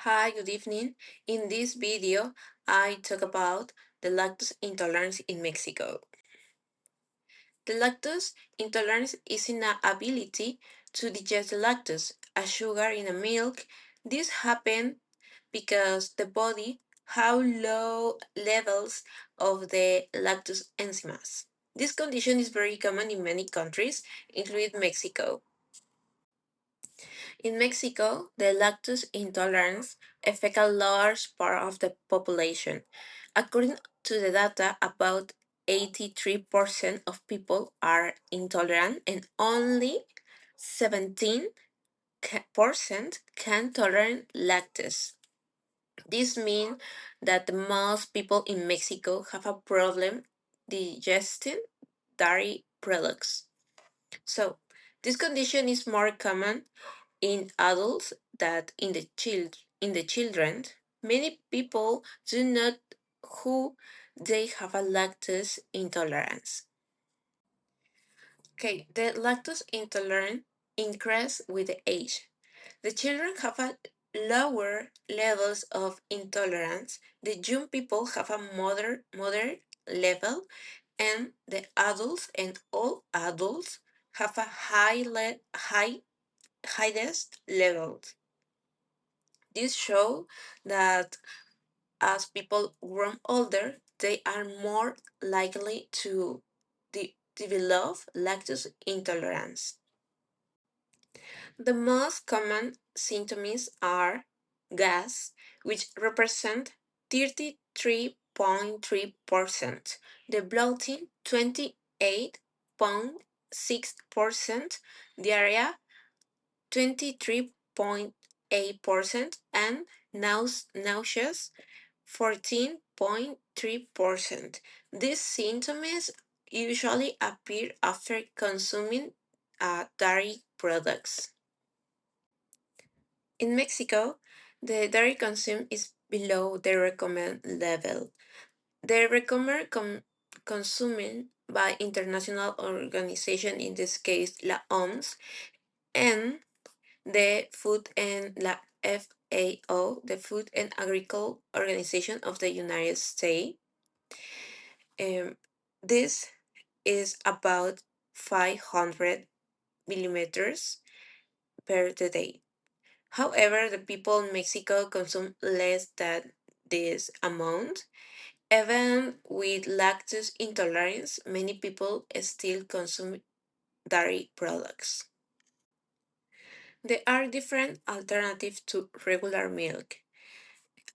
Hi, good evening. In this video, I talk about the lactose intolerance in Mexico. The lactose intolerance is an ability to digest lactose, a sugar in a milk. This happens because the body have low levels of the lactose enzymes. This condition is very common in many countries, including Mexico. In Mexico, the lactose intolerance affects a large part of the population. According to the data, about 83% of people are intolerant and only 17% can tolerate lactose. This means that most people in Mexico have a problem digesting dairy products. So, this condition is more common in adults than in the children. Many people do not who they have a lactose intolerance. Okay, the lactose intolerance increase with the age. The children have a lower levels of intolerance. The young people have a moderate level, and the adults and all adults have a highest levels. This shows that as people grow older, they are more likely to develop lactose intolerance. The most common symptoms are gas, which represent 33.3%, the bloating 28.6%, diarrhea 23.8%, and nauseous 14.3%. These symptoms usually appear after consuming dairy products. In Mexico, the dairy consumption is below the recommended level. The recommended consuming by international organization, in this case la OMS, and the Food and la FAO, the Food and Agricultural Organization of the United States. This is about 500 millimeters per day. However, the people in Mexico consume less than this amount. Even with lactose intolerance, many people still consume dairy products. There are different alternatives to regular milk.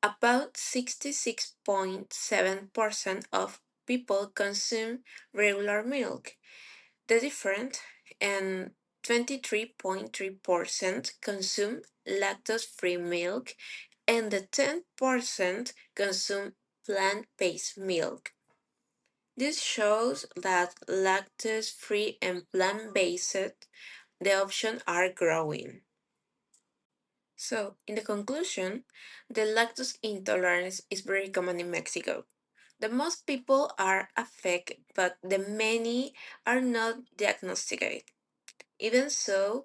About 66.7% of people consume regular milk. The different and 23.3% consume lactose-free milk, and the 10% consume plant-based milk. This shows that lactose-free and plant-based the options are growing. So, in the conclusion, the lactose intolerance is very common in Mexico. The most people are affected, but the many are not diagnosticated. Even so,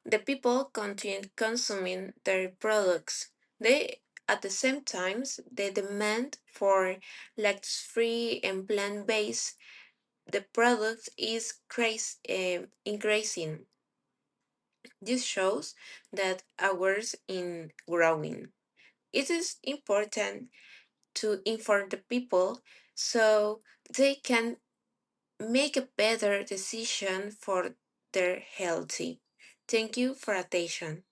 the people continue consuming their products. They, at the same time, the demand for lactose-free and plant-based the product is increasing. This shows that ours in growing. It is important to inform the people so they can make a better decision for their healthy. Thank you for attention.